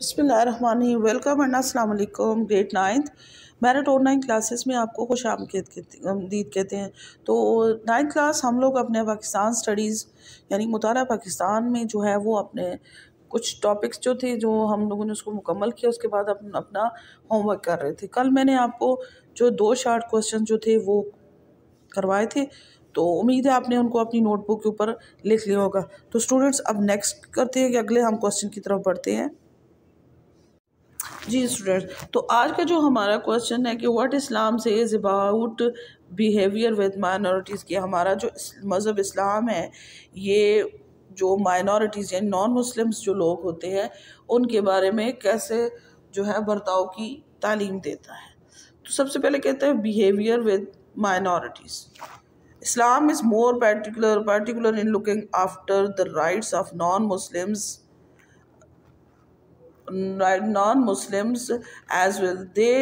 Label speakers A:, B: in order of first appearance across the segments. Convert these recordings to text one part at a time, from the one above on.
A: बिस्मिल्लाहिर्रहमानिर्रहीम। Welcome and अस्सलाम वालेकुम। Grade 9th merit online classes में आपको खुशामदीद कहते हैं। तो 9th क्लास हम लोग अपने पाकिस्तान स्टडीज़ यानी मुताला पाकिस्तान में जो है वो अपने कुछ टॉपिक्स जो थे जो हम लोगों ने उसको मुकम्मल किया, उसके बाद अपना होमवर्क कर रहे थे। कल मैंने आपको जो 2 शार्ट क्वेश्चन जो थे वो करवाए थे, तो उम्मीद है आपने उनको अपनी नोटबुक के ऊपर लिख लिया होगा। तो स्टूडेंट्स अब नेक्स्ट करते हैं कि अगले हम क्वेश्चन की तरफ बढ़ते हैं। जी स्टूडेंट्स, तो आज का जो हमारा क्वेश्चन है कि what Islam says about behaviour with minorities, कि हमारा जो मज़हब इस्लाम है ये जो माइनॉरिटीज़ यानी नॉन मुस्लिम्स जो लोग होते हैं उनके बारे में कैसे जो है बर्ताव की तालीम देता है। तो सबसे पहले कहते हैं behaviour with minorities. Islam is more particular in looking after the rights of non-Muslims as well. They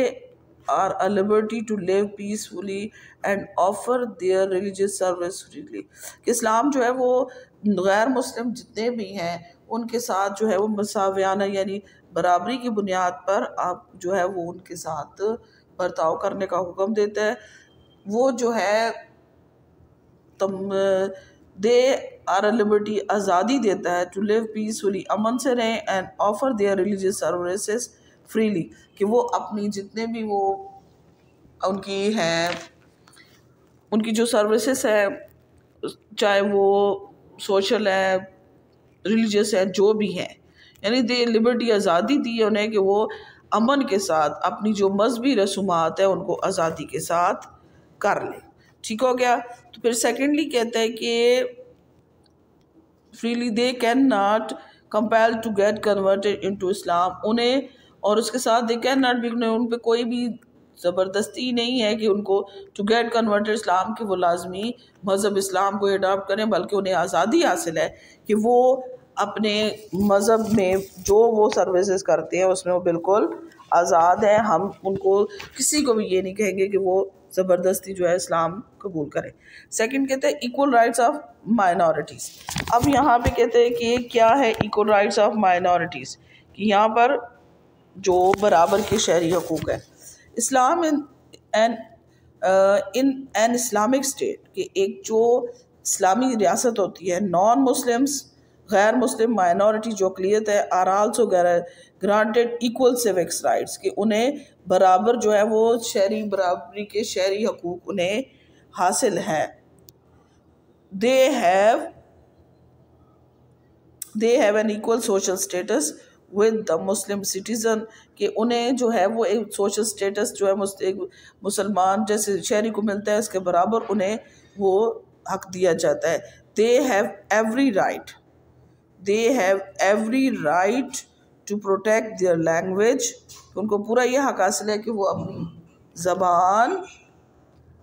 A: are a liberty to live peacefully and offer their religious service freely. कि इस्लाम जो है वो गैर मुस्लिम जितने भी हैं उनके साथ जो है वो मसावियाना यानी बराबरी की बुनियाद पर आप जो है वो उनके साथ बर्ताव करने का हुक्म देता है। वो जो है दे आर अ लिबर्टी आज़ादी देता है टू लिव पीसफुली, अमन से रहें, and offer there religious services freely, कि वो अपनी जितने भी वो उनकी हैं उनकी जो सर्विसेज है चाहे वो सोशल है रिलीजियस है जो भी हैं, यानी दे लिबर्टी आज़ादी दी है उन्हें कि वो अमन के साथ अपनी जो मजहबी रसूमात है उनको आज़ादी के साथ कर लें। ठीक हो गया। तो फिर सेकेंडली कहता है कि freely they can not compel to get converted into Islam, उन्हें और उसके साथ दे कैन नॉट बी, उन पर कोई भी ज़बरदस्ती नहीं है कि उनको टू गेट कन्वर्टेड इस्लाम कि वो लाजमी मज़हब इस्लाम को अडॉप्ट करें, बल्कि उन्हें आज़ादी हासिल है कि वो अपने मज़हब में जो वो सर्विसेज करते हैं उसमें वो बिल्कुल आज़ाद है। हम उनको किसी को भी ये नहीं कहेंगे कि वो ज़बरदस्ती जो है इस्लाम कबूल करें। सेकंड कहते हैं इक्वल राइट्स ऑफ माइनॉरिटीज़। अब यहाँ पे कहते हैं कि क्या है इक्वल राइट्स ऑफ माइनॉरिटीज़, कि यहाँ पर जो बराबर के शहरी हकूक़ है। इस्लाम इन एन इस्लामिक स्टेट, कि एक जो इस्लामी रियासत होती है, नॉन मुस्लिम्स गैर मुस्लिम माइनॉरिटी जो अक़लियत है are also granted equal civics rights, कि उन्हें बराबर जो है वो शहरी बराबरी के शहरी हकूक़ उन्हें हासिल हैं। They have an equal social status with the Muslim citizen, कि उन्हें जो है वो एक सोशल स्टेटस जो है एक मुसलमान जैसे शहरी को मिलता है इसके बराबर उन्हें वो हक दिया जाता है। They have every right to protect their language, उनको पूरा ये हक हासिल है कि वो अपनी ज़बान,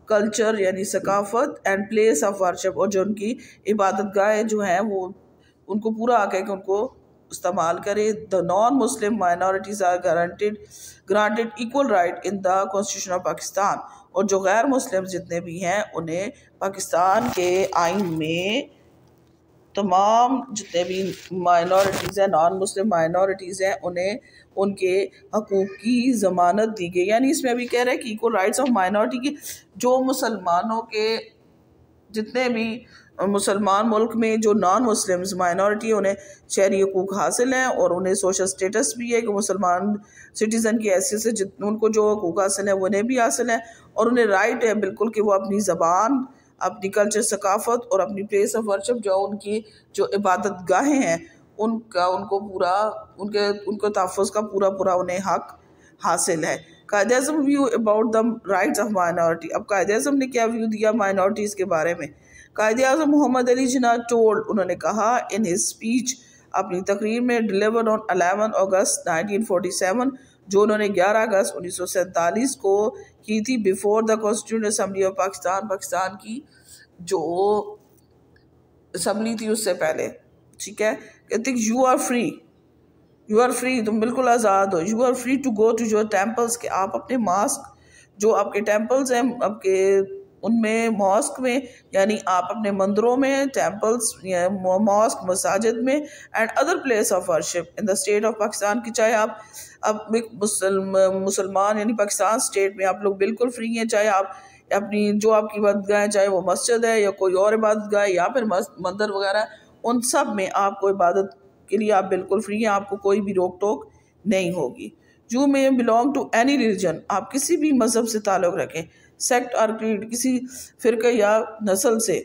A: कल्चर यानी सकाफ़त, एंड प्लेस ऑफ वर्शिप, और जो उनकी इबादत गाहें जो हैं वो उनको पूरा हक है कि उनको इस्तेमाल करे। The non Muslim minorities are granted equal right in the constitution of Pakistan, और जो गैर मुस्लिम जितने भी हैं उन्हें पाकिस्तान के आइन में तमाम जितने भी माइनॉरिटीज़ हैं नॉन मुस्लिम माइनॉरिटीज़ हैं उन्हें उनके हकूक़ की ज़मानत दी गई। यानी इसमें भी कह रहा है कि इक्वल राइट्स ऑफ माइनॉरिटी की जो मुसलमानों के जितने भी मुसलमान मुल्क में जो नॉन मुस्लिम्स माइनॉरिटी है उन्हें शहरी हकूक़ हासिल हैं, और उन्हें सोशल स्टेटस भी है कि मुसलमान सिटीज़न की हैसियत से जितने उनको जो हकूक़ हासिल है वो उन्हें भी हासिल है, और उन्हें राइट है बिल्कुल कि वो अपनी ज़बान, अपनी कल्चर, सकाफ़त और अपनी प्लेस ऑफ वर्शिप जो उनकी जो इबादत गाहें हैं उनको पूरा उनको तहफ़्फ़ुज़ का पूरा उन्हें हक हासिल है। Quaid-e-Azam view about the rights of minority. अब कायद-ए-आज़म ने क्या व्यू दिया माइनॉरिटीज़ के बारे में। कायद-ए-आज़म मोहम्मद अली जिन्ना टोल्ड, उन्होंने कहा इन हिज स्पीच, अपनी तकरीर में डिलीवर्ड ऑन 11 अगस्त 1947, जो उन्होंने 11 अगस्त 1947 को की थी, before the constituent assembly of Pakistan, Pakistan की जो असम्बली थी उससे पहले। ठीक है, कहते यू आर फ्री, तुम बिल्कुल आज़ाद हो। You are free to go to your temples, कि आप अपने मास्क जो आपके टेम्पल्स हैं आपके उनमें मॉस्क में, यानी आप अपने मंदिरों में, टेम्पल्स या मॉस्क, मसाजिद में, and other place of worship in the state of Pakistan की, चाहे आप अब एक मुसलमान यानी पाकिस्तान स्टेट में आप लोग बिल्कुल फ्री हैं, चाहे आप अपनी जो आपकी इबादतगाह है, चाहे वो मस्जिद है या कोई और इबादतगाह है या फिर मंदिर वगैरह, उन सब में आपको इबादत के लिए आप बिल्कुल फ्री हैं, आपको कोई भी रोक टोक नहीं होगी। You may belong to any religion, आप किसी भी मज़हब से ताल्लुक़ रखें, सेक्ट और क्रीड, किसी फ़िरके या नस्ल से।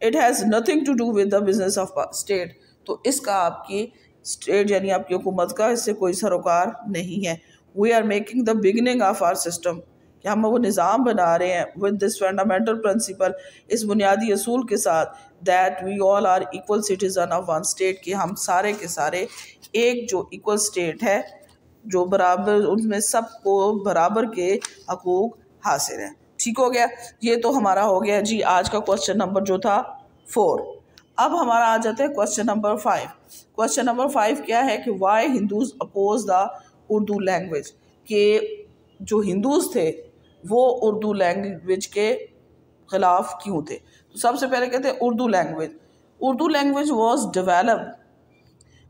A: It has nothing to do with the business of state, तो इसका आपकी स्टेट यानी आपकी हुकूमत का इससे कोई सरोकार नहीं है। We are making the beginning of our system, कि हम वो निज़ाम बना रहे हैं विद दिस फंडामेंटल प्रिंसिपल, इस बुनियादी असूल के साथ, that we all are equal citizen of one state, कि हम सारे के सारे एक जो इक्वल स्टेट है, जो बराबर, उनमें सबको बराबर के हकूक हासिल हैं। ठीक हो गया, ये तो हमारा हो गया जी आज का क्वेश्चन नंबर जो था 4। अब हमारा आ जाता है क्वेश्चन नंबर 5। क्वेश्चन नंबर 5 क्या है कि why Hindus oppose the Urdu language, के जो हिंदूज थे वो उर्दू लैंग्वेज के ख़िलाफ़ क्यों थे। तो सबसे पहले कहते हैं Urdu language was developed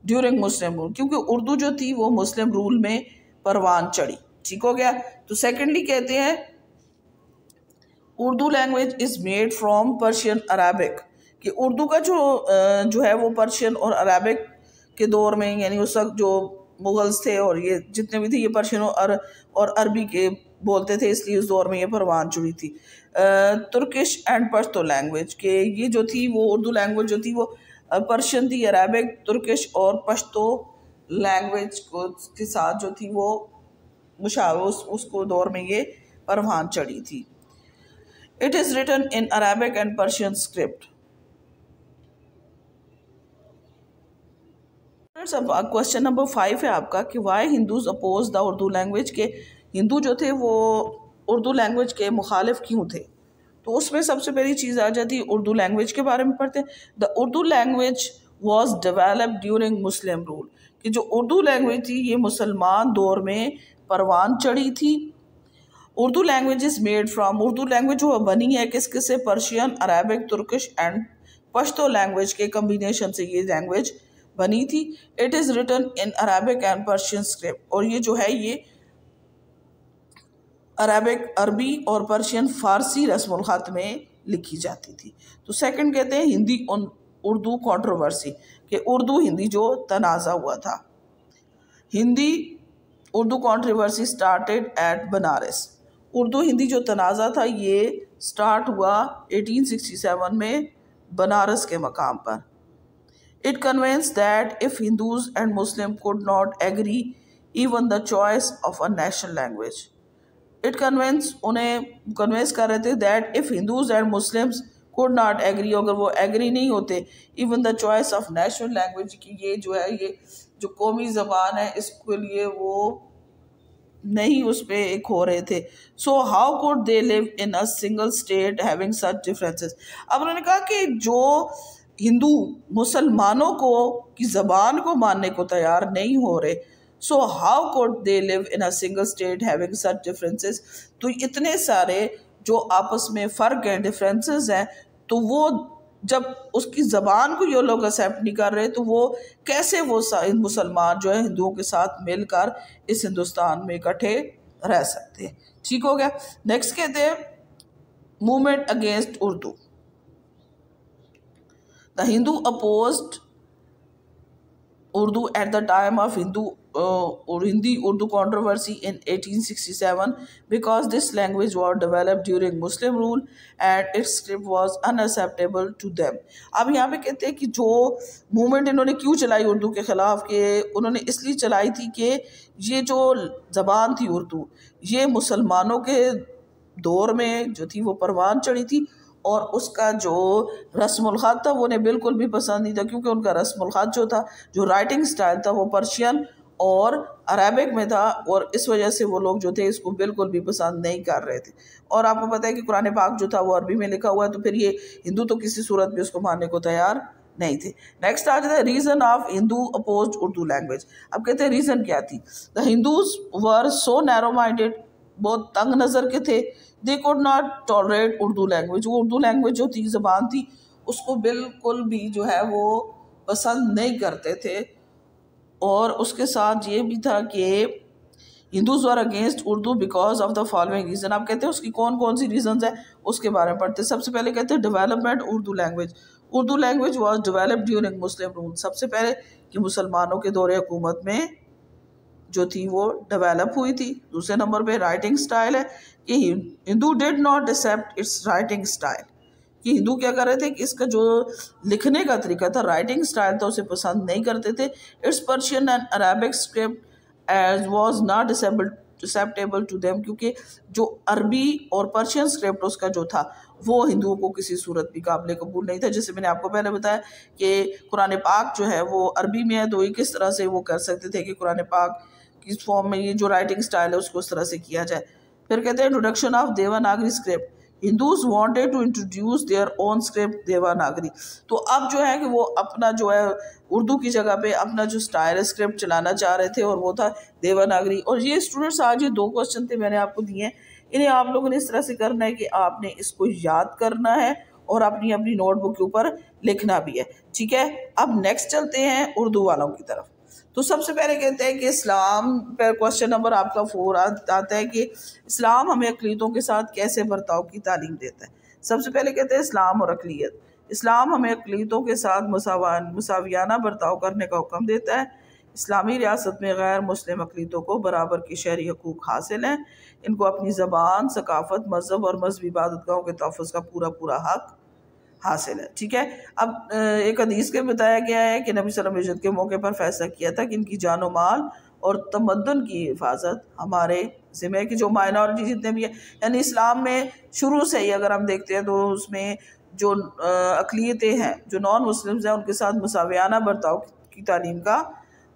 A: during Muslim rule, क्योंकि उर्दू जो थी वो मुस्लिम रूल में परवान चढ़ी। ठीक हो गया। तो सेकेंडली कहते हैं Urdu language is made from Persian Arabic, कि उर्दू का जो है वो पर्शियन और अरबिक के दौर में, यानी उस वक्त जो मुगल्स थे और ये जितने भी थे ये पर्शियन और अरबी के बोलते थे, इसलिए उस दौर में ये परवान चढ़ी थी। तुर्किश एंड पश्तो लैंग्वेज, के ये जो थी वो उर्दू लैंग्वेज जो थी वो पर्शियन थी, अरबिक, तुर्किश और पश्तो लैंग्वेज को के साथ जो थी वो उसको दौर में ये परवान चढ़ी थी। It is written in Arabic and Persian script. Question number 5 है आपका कि why Hindus oppose the Urdu language, के हिंदू जो थे वो उर्दू लैंग्वेज के मुखालिफ क्यों थे। तो उसमें सबसे पहली चीज़ आ जाती है उर्दू लैंग्वेज के बारे में पढ़ते हैं। The Urdu language was developed during Muslim rule, कि जो उर्दू लैंग्वेज थी ये मुसलमान दौर में परवान चढ़ी थी। Urdu language is made from, Urdu language जो बनी है किस किस से, Persian, Arabic, Turkish and Pashto language के कम्बिनेशन से ये लैंग्वेज बनी थी। It is written in Arabic and Persian script, और ये जो है ये अरबिक, अरबी और पर्शियन फारसी रस्मुल ख़त में लिखी जाती थी। तो सेकंड कहते हैं हिंदी उर्दू कंट्रोवर्सी, कि उर्दू हिंदी जो तनाज़ा हुआ था। Hindi Urdu controversy started at Banaras, Urdu Hindi जो तनाज़ा था ये स्टार्ट हुआ 1867 में बनारस के मकाम पर। It convince that if Hindus and Muslim could not agree even the choice of a national language, it convince उन्हें कन्वेंस कर रहे थे that if Hindus and Muslims could not agree, अगर वो एग्री नहीं होते even the choice of national language, की ये जो है ये जो कौमी ज़बान है इसके लिए वो नहीं उस पर एक हो रहे थे। So how could they live in a single state having such differences. अब उन्होंने कहा कि जो हिंदू मुसलमानों को की ज़बान को मानने को तैयार नहीं हो रहे, so how could they live in a single state having such differences, तो इतने सारे जो आपस में फ़र्क हैं, डिफरेंसेस हैं, तो वो जब उसकी ज़बान को ये लोग एक्सेप्ट नहीं कर रहे तो वो कैसे वो मुसलमान जो है हिंदुओं के साथ मिलकर इस हिंदुस्तान में इकट्ठे रह सकते हैं। ठीक हो गया। नेक्स्ट कहते हैं movement against Urdu. The Hindu opposed Urdu at the time of Hindi Urdu controversy in 1867 because this language was developed during Muslim rule and its script was unacceptable to them। अब यहाँ पे कहते हैं कि जो मूवमेंट इन्होंने क्यों चलाई उर्दू के ख़िलाफ़, कि उन्होंने इसलिए चलाई थी कि ये जो ज़बान थी उर्दू ये मुसलमानों के दौर में जो थी वो परवान चढ़ी थी, और उसका जो रस्मुल ख़त था वो उन्हें बिल्कुल भी पसंद नहीं था, क्योंकि उनका रस्मुल ख़त जो था, जो राइटिंग स्टाइल था वो पर्शियन और अरबिक में था, और इस वजह से वो लोग जो थे इसको बिल्कुल भी पसंद नहीं कर रहे थे। और आपको पता है कि कुरान पाक जो था वो अरबी में लिखा हुआ है, तो फिर ये हिंदू तो किसी सूरत में उसको मानने को तैयार नहीं थे। नेक्स्ट आ जाता है reason of Hindu opposed Urdu language. अब कहते हैं रीज़न क्या थी। The Hindus were so narrow minded बहुत तंग नज़र के थे। They could not tolerate Urdu language, वो उर्दू लैंग्वेज जो थी, ज़बान थी, उसको बिल्कुल भी जो है वो पसंद नहीं करते थे। और उसके साथ ये भी था कि Hindus are against Urdu because of the following reason. आप कहते हैं उसकी कौन कौन सी रीजंस है, उसके बारे में पढ़ते हैं। सबसे पहले कहते हैं development Urdu language. Urdu language was developed during Muslim rule. सबसे पहले कि मुसलमानों के दौरे हुकूमत में जो थी वो डेवलप हुई थी। दूसरे नंबर पे राइटिंग स्टाइल है कि Hindu did not accept its writing style, कि हिंदू क्या कर रहे थे कि इसका जो लिखने का तरीका था, राइटिंग स्टाइल था, उसे पसंद नहीं करते थे। Its Persian and Arabic script as was not acceptable to them, क्योंकि जो अरबी और पर्शियन स्क्रिप्ट उसका जो था वो हिंदुओं को किसी सूरत भी काबिल कबूल नहीं था। जैसे मैंने आपको पहले बताया कि कुरान पाक जो है वो अरबी में है, तो ये किस तरह से वो कर सकते थे कि कुरान पाक किस फॉर्म में ये जो राइटिंग स्टाइल है उसको उस तरह से किया जाए। फिर कहते हैं introduction of Devanagari script. Hindus wanted to introduce their own script Devanagari. तो अब जो है कि वो अपना जो है उर्दू की जगह पे अपना जो स्टाइल है स्क्रिप्ट चलाना चाह रहे थे, और वो था देवनागरी। और ये स्टूडेंट्स आज ये 2 क्वेश्चन थे मैंने आपको दिए हैं, इन्हें आप लोगों ने इस तरह से करना है कि आपने इसको याद करना है और अपनी अपनी नोटबुक के ऊपर लिखना भी है, ठीक है। अब नेक्स्ट चलते हैं उर्दू वालों की तरफ। तो सबसे पहले कहते हैं कि इस्लाम पर क्वेश्चन नंबर आपका 4 आता है कि इस्लाम हमें अक़लीदों के साथ कैसे बर्ताव की तालीम देता है। सबसे पहले कहते हैं इस्लाम और अक़लियत। इस्लाम हमें अक़लीदों के साथ मुसावियाना बर्ताव करने का हुक्म देता है। इस्लामी रियासत में गैर मुस्लिम अक़लीदों को बराबर की शहरी हकूक़ हासिल हैं। इनको अपनी ज़बान, सकाफ़त, मज़हब और मजहबी इबादतगाहों के तहफ़्फ़ुज़ का पूरा पूरा हक़ हासिल है, ठीक है। अब एक हदीस के बताया गया है कि नबी सल्लल्लाहु अलैहि वसल्लम के मौके पर फैसला किया था कि इनकी जान और माल और तमद्दुन की हिफाजत हमारे ज़िम्मे की। जो माइनॉरिटी जितने भी है, यानी इस्लाम में शुरू से ही अगर हम देखते हैं तो उसमें जो अक़लियतें हैं, जो नॉन मुस्लिम्स हैं, उनके साथ मुसावियाना बर्ताव की तालीम का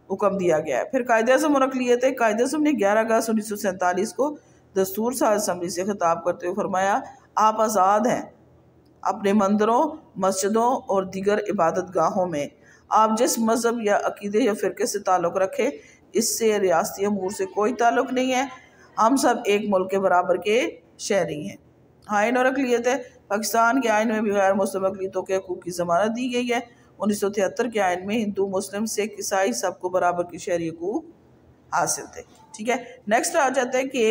A: हुक्म दिया गया है। फिर कायदे-ए-आज़म और अक़लियतें। कायदे-ए-आज़म ने 11 अगस्त 1947 को दस्तूर साज़ असम्बली से खिताब करते हुए फरमाया, आप आज़ाद हैं अपने मंदिरों, मस्जिदों और दीगर इबादत गाहों में। आप जिस मज़हब या अक़ीदे या फ़िरके से ताल्लुक़ रखें, इससे रियासती अमूर से कोई ताल्लुक़ नहीं है। हम सब एक मुल्क के बराबर के शहरी हैं। आइन और अक़लियत है। पाकिस्तान के आइन में भी गैर मुस्लिम अक़लियतों के हकूक़ की ज़मानत दी गई है। 1973 के आइन में हिंदू, मुस्लिम, सिख, ईसाई सबको बराबर की शहरी हकूक़ हासिल थे, ठीक है। नेक्स्ट आ जाता है कि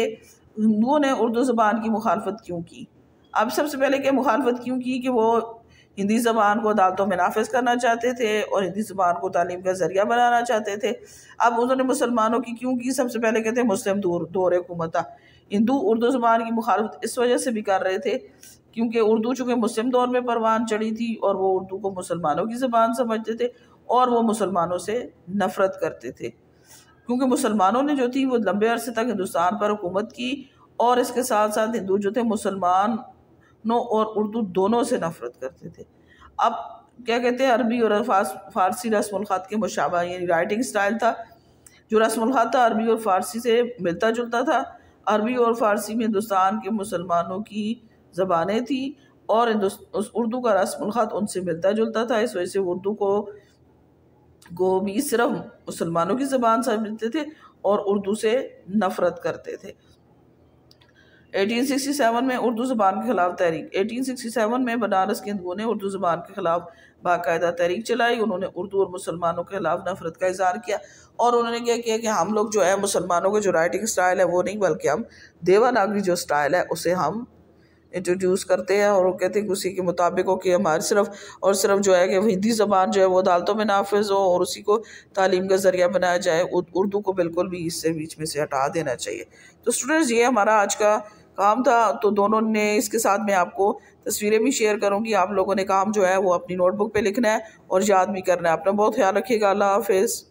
A: हिंदुओं ने उर्दू ज़बान की मुखालफत क्यों की। अब सबसे पहले क्या मुखालफत क्यों की कि वो हिंदी ज़बान को अदालतों में नाफिज करना चाहते थे और हिंदी ज़बान को तालीम का ज़रिया बनाना चाहते थे। अब उन्होंने मुसलमानों की क्यों की। सबसे पहले कहते हैं मुस्लिम दौर हुकूमत था। हिंदू उर्दू ज़बान की मुखालफत इस वजह से भी कर रहे थे क्योंकि उर्दू चूँकि मुस्लिम दौर में परवान चढ़ी थी और वो उर्दू को मुसलमानों की ज़बान समझते थे और वो मुसलमानों से नफ़रत करते थे, क्योंकि मुसलमानों ने जो थी वो लंबे अरसे तक हिंदुस्तान पर हुकूमत की और इसके साथ साथ हिंदू जो थे मुसलमानों और उर्दू दोनों से नफ़रत करते थे। अब क्या कहते हैं, अरबी और फ़ारसी रस्मुल ख़त के मुशाबा, यानी राइटिंग स्टाइल था। जो रस्मुल ख़त था अरबी और फ़ारसी से मिलता जुलता था। अरबी और फ़ारसी में हिंदुस्तान के मुसलमानों की ज़बानें थी और उर्दू का रस्मुल ख़त उनसे मिलता जुलता था। इस वजह से उर्दू को भी सिर्फ मुसलमानों की ज़बान समझते थे और उर्दू से नफ़रत करते थे। 1867 में उर्दू ज़बान के ख़िलाफ़ तहरीक। 1867 में बनारस के हिंदुओं ने उर्दू ज़बान के ख़िलाफ़ बाकायदा तहरीक चलाई। उन्होंने उर्दू और मुसलमानों के ख़िलाफ़ नफ़रत का इज़हार किया और उन्होंने क्या किया कि हम लोग जो है मुसलमानों के जो राइटिंग स्टाइल है वो नहीं, बल्कि हम देवनागरी जो स्टाइल है उसे हम इंट्रोड्यूस करते हैं और वो कहते हैं कि उसी के मुताबिक हो कि हमारे सिर्फ और सिर्फ जो है कि हिंदी ज़बान जो है वो अदालतों में नाफिज हो और उसी को तालीम का ज़रिया बनाया जाए। उर्दू को बिल्कुल भी इससे बीच में से हटा देना चाहिए। तो स्टूडेंट्स, ये हमारा आज का काम था। तो दोनों ने इसके साथ मैं आपको तस्वीरें भी शेयर करूँगी। आप लोगों ने काम जो है वो अपनी नोटबुक पे लिखना है और याद भी करना है। अपना बहुत ख्याल रखिएगा। अल्लाह हाफ़िज़।